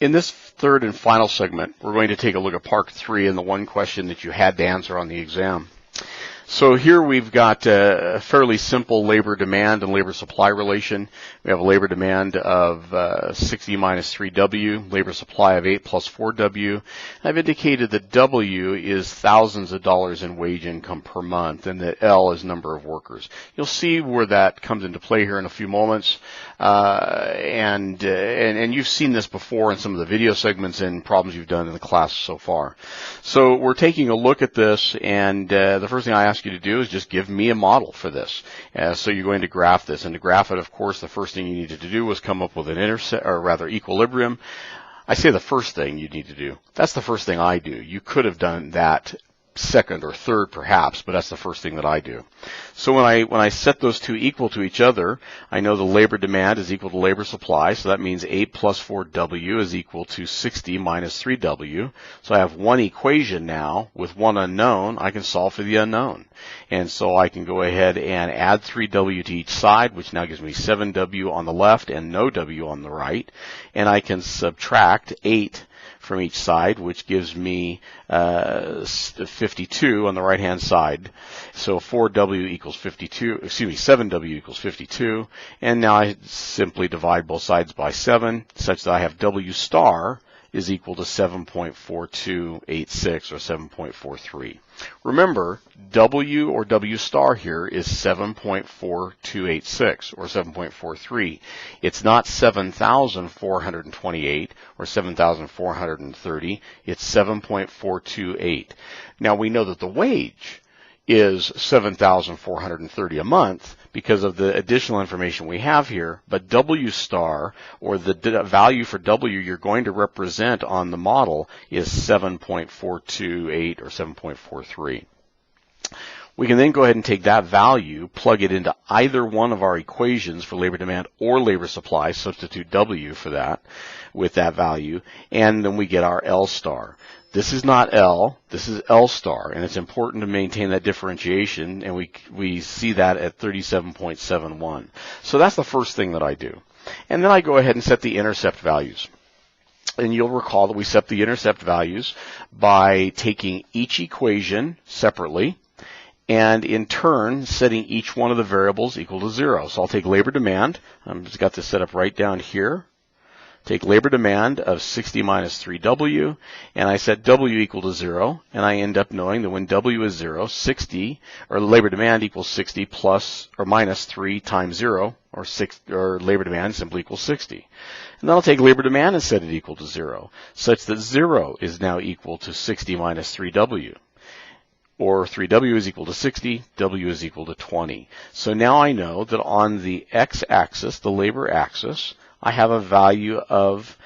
In this third and final segment, we're going to take a look at Part 3 and the one question that you had to answer on the exam. So here we've got a fairly simple labor demand and labor supply relation. We have a labor demand of 60 minus 3W, labor supply of 8 plus 4W. I've indicated that W is thousands of dollars in wage income per month and that L is number of workers. You'll see where that comes into play here in a few moments. And you've seen this before in some of the video segments and problems you've done in the class so far. So we're taking a look at this, and the first thing I ask you to do is just give me a model for this. So you're going to graph this, and to graph it, of course, the first thing you needed to do was come up with an equilibrium. I say the first thing you need to do. That's the first thing I do. You could have done that second or third perhaps, but that's the first thing that I do. So when I set those two equal to each other, I know the labor demand is equal to labor supply, so that means 8 plus 4W is equal to 60 minus 3W. So I have one equation now with one unknown. I can solve for the unknown. And so I can go ahead and add 3W to each side, which now gives me 7W on the left and no W on the right. And I can subtract 8 from each side, which gives me 52 on the right-hand side. So 4W equals 52, 7W equals 52. And now I simply divide both sides by 7, such that I have W star is equal to 7.4286 or 7.43. Remember, W or W star here is 7.4286 or 7.43. It's not 7,428 or 7,430. It's 7.428. Now we know that the wage is 7,430 a month because of the additional information we have here, but W star, or the value for W you're going to represent on the model, is 7.428 or 7.43. We can then go ahead and take that value, plug it into either one of our equations for labor demand or labor supply, substitute W for that with that value, and then we get our L star. This is not L, this is L star, and it's important to maintain that differentiation, and we see that at 37.71. So that's the first thing that I do. And then I go ahead and set the intercept values. And you'll recall that we set the intercept values by taking each equation separately, and in turn setting each one of the variables equal to 0. So I'll take labor demand, I've just got this set up right down here. Take labor demand of 60 minus 3W, and I set W equal to 0, and I end up knowing that when W is 0, 60, or labor demand equals 60 plus or minus 3 times 0, or labor demand simply equals 60. And then I'll take labor demand and set it equal to 0, such that 0 is now equal to 60 minus 3W. Or 3W is equal to 60, W is equal to 20. So now I know that on the x-axis, the labor axis, I have a value of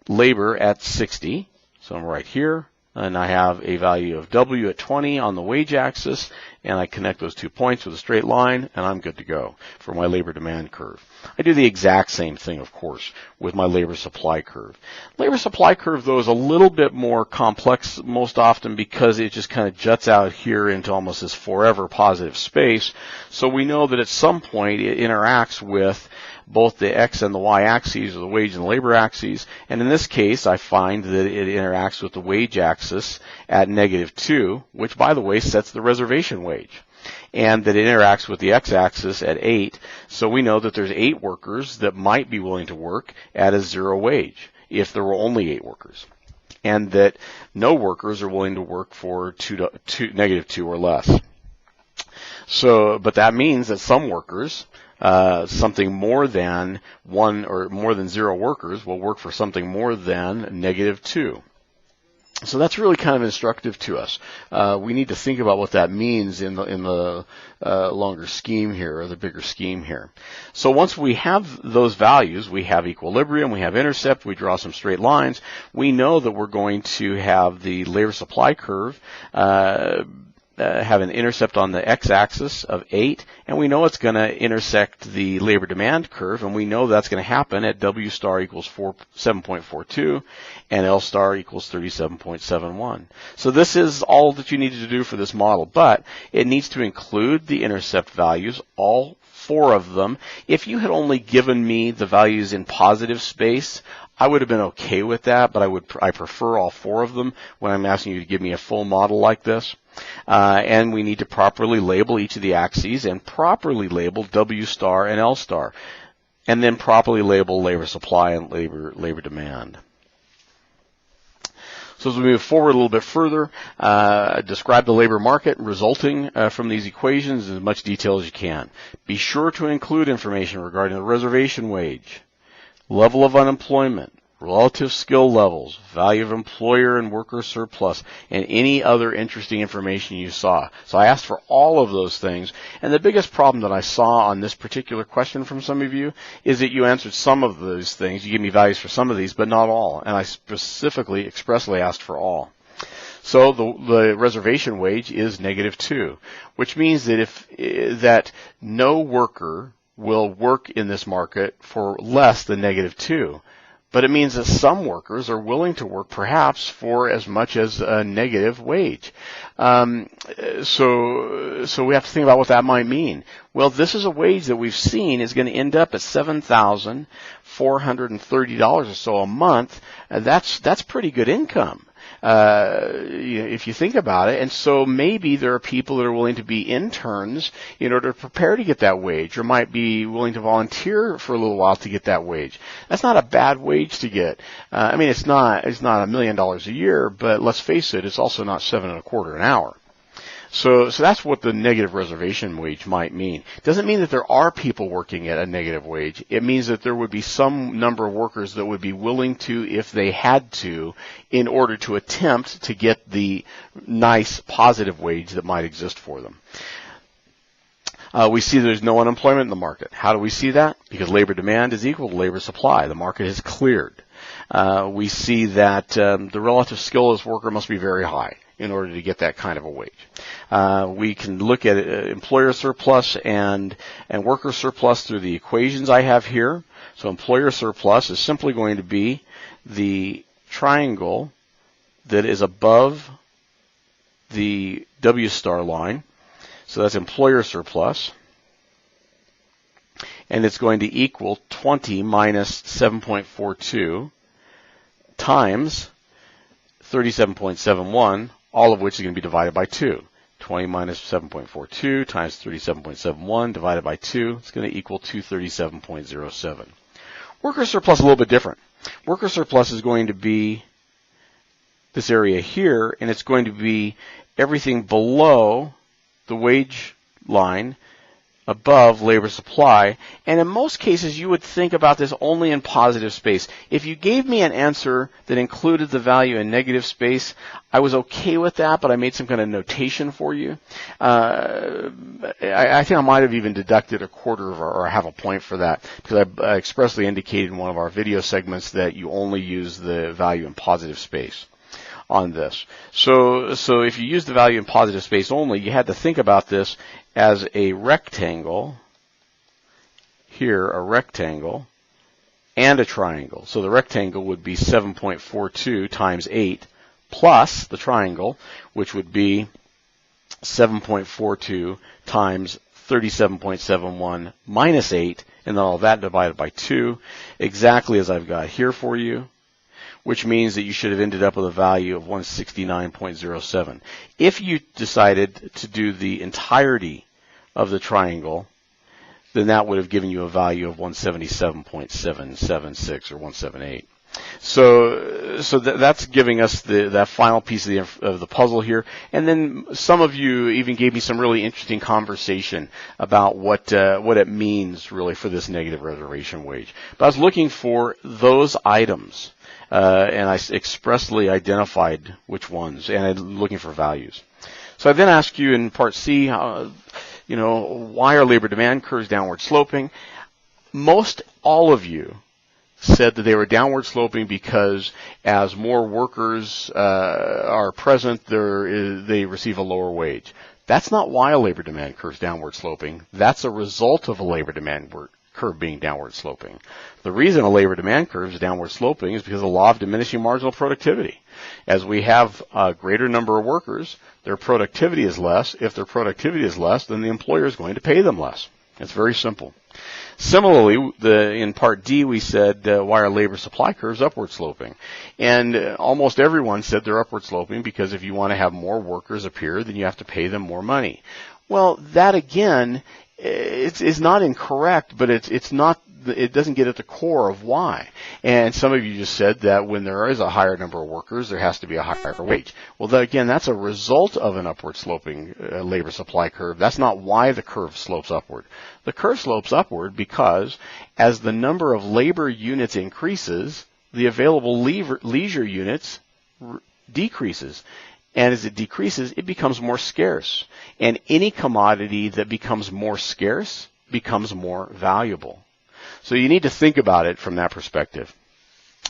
labor at 60, so I'm right here, and I have a value of W at 20 on the wage axis, and I connect those 2 points with a straight line, and I'm good to go for my labor demand curve. I do the exact same thing, of course, with my labor supply curve. Labor supply curve, though, is a little bit more complex most often because it just kind of juts out here into almost this forever positive space, so we know that at some point it interacts with both the x and the y axes, or the wage and the labor axes, and in this case I find that it interacts with the wage axis at -2, which by the way sets the reservation wage, and that it interacts with the x-axis at 8, so we know that there's 8 workers that might be willing to work at a 0 wage if there were only 8 workers, and that no workers are willing to work for -2 or less. So, but that means that some workers, something more than 1 or more than 0 workers, will work for something more than -2. So that's really kind of instructive to us. We need to think about what that means in the longer scheme here, or the bigger scheme here. So once we have those values, we have equilibrium, we have intercept, we draw some straight lines, we know that we're going to have the labor supply curve have an intercept on the x-axis of 8, and we know it's going to intersect the labor demand curve, and we know that's going to happen at W star equals 7.42 and L star equals 37.71. So this is all that you needed to do for this model, but it needs to include the intercept values all 4 of them. If you had only given me the values in positive space, I would have been okay with that, but I prefer all 4 of them when I'm asking you to give me a full model like this. And we need to properly label each of the axes and properly label W star and L star, and then properly label labor supply and labor demand. So as we move forward a little bit further, describe the labor market resulting from these equations in as much detail as you can. Be sure to include information regarding the reservation wage, level of unemployment, relative skill levels, value of employer and worker surplus, and any other interesting information you saw. So I asked for all of those things, and the biggest problem that I saw on this particular question from some of you is that you answered some of those things. You gave me values for some of these, but not all, and I specifically, expressly asked for all. So the reservation wage is -2, which means that that no worker will work in this market for less than -2. But it means that some workers are willing to work perhaps for as much as a negative wage. So we have to think about what that might mean. Well, this is a wage that we've seen is going to end up at $7,430 or so a month. That's pretty good income. If you think about it. And so maybe there are people that are willing to be interns in order to prepare to get that wage, or might be willing to volunteer for a little while to get that wage. That's not a bad wage to get. I mean, it's not $1 million a year, but let's face it, it's also not $7.25 an hour. So that's what the negative reservation wage might mean. It doesn't mean that there are people working at a negative wage. It means that there would be some number of workers that would be willing to, if they had to, in order to attempt to get the nice positive wage that might exist for them. We see there's no unemployment in the market. How do we see that? Because labor demand is equal to labor supply. The market has cleared. We see that the relative skill of this worker must be very high in order to get that kind of a wage. We can look at employer surplus and worker surplus through the equations I have here. So employer surplus is simply going to be the triangle that is above the W star line. So that's employer surplus. And it's going to equal 20 minus 7.42 times 37.71, all of which is going to be divided by 2. 20 minus 7.42 times 37.71 divided by 2, it's going to equal 237.07. Worker surplus is a little bit different. Worker surplus is going to be this area here, and it's going to be everything below the wage line above labor supply. And in most cases, you would think about this only in positive space. If you gave me an answer that included the value in negative space, I was okay with that, but I made some kind of notation for you. I think I might have even deducted a quarter or half a point for that, because I expressly indicated in one of our video segments that you only use the value in positive space on this. So if you use the value in positive space only, you had to think about this as a rectangle, here a rectangle, and a triangle. So the rectangle would be 7.42 times 8 plus the triangle, which would be 7.42 times 37.71 minus 8, and then all that divided by 2, exactly as I've got here for you, which means that you should have ended up with a value of 169.07. If you decided to do the entirety of the triangle, then that would have given you a value of 177.776 or 178. So that's giving us that final piece of the puzzle here. And then some of you even gave me some really interesting conversation about what it means really for this negative reservation wage. But I was looking for those items, and I expressly identified which ones, and I'm looking for values. So I then asked you in part C, why are labor demand curves downward sloping? Most all of you said that they were downward sloping because as more workers are present, they receive a lower wage. That's not why a labor demand curve is downward sloping. That's a result of a labor demand curve being downward sloping. The reason a labor demand curve is downward sloping is because of the law of diminishing marginal productivity. As we have a greater number of workers, their productivity is less. If their productivity is less, then the employer is going to pay them less. It's very simple. Similarly, in Part D, we said, why are labor supply curves upward sloping? And almost everyone said they're upward sloping because if you want to have more workers appear, then you have to pay them more money. Well, that again, it's not incorrect, but it doesn't get at the core of why. And some of you just said that when there is a higher number of workers, there has to be a higher wage. Well, again, that's a result of an upward sloping labor supply curve. That's not why the curve slopes upward. The curve slopes upward because as the number of labor units increases, the available leisure units decreases. And as it decreases, it becomes more scarce. And any commodity that becomes more scarce becomes more valuable. So you need to think about it from that perspective.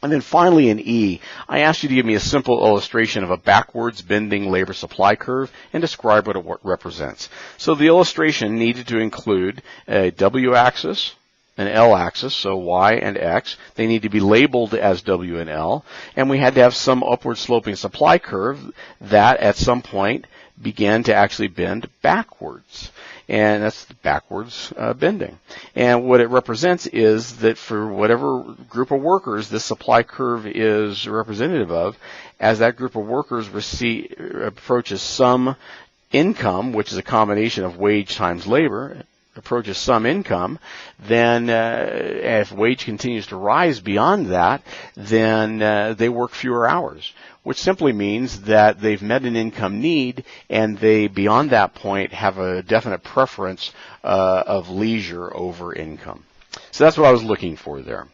And then finally in E, I asked you to give me a simple illustration of a backwards bending labor supply curve and describe what it represents. So the illustration needed to include a W-axis, an L-axis, so Y and X. They need to be labeled as W and L. And we had to have some upward sloping supply curve that at some point began to actually bend backwards. And that's backwards bending. And what it represents is that for whatever group of workers this supply curve is representative of, as that group of workers approaches some income, which is a combination of wage times labor, approaches some income, then if wage continues to rise beyond that, then they work fewer hours, which simply means that they've met an income need and they, beyond that point, have a definite preference of leisure over income. So that's what I was looking for there.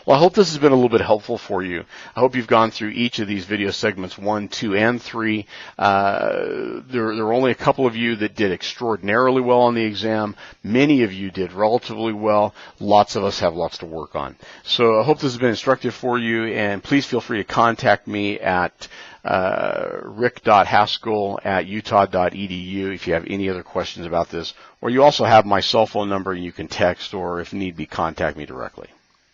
Well, I hope this has been a little bit helpful for you. I hope you've gone through each of these video segments 1, 2, and 3. There were only a couple of you that did extraordinarily well on the exam. Many of you did relatively well. Lots of us have lots to work on. So I hope this has been instructive for you, and please feel free to contact me at rick.haskell@utah.edu if you have any other questions about this. Or you also have my cell phone number, and you can text or, if need be, contact me directly.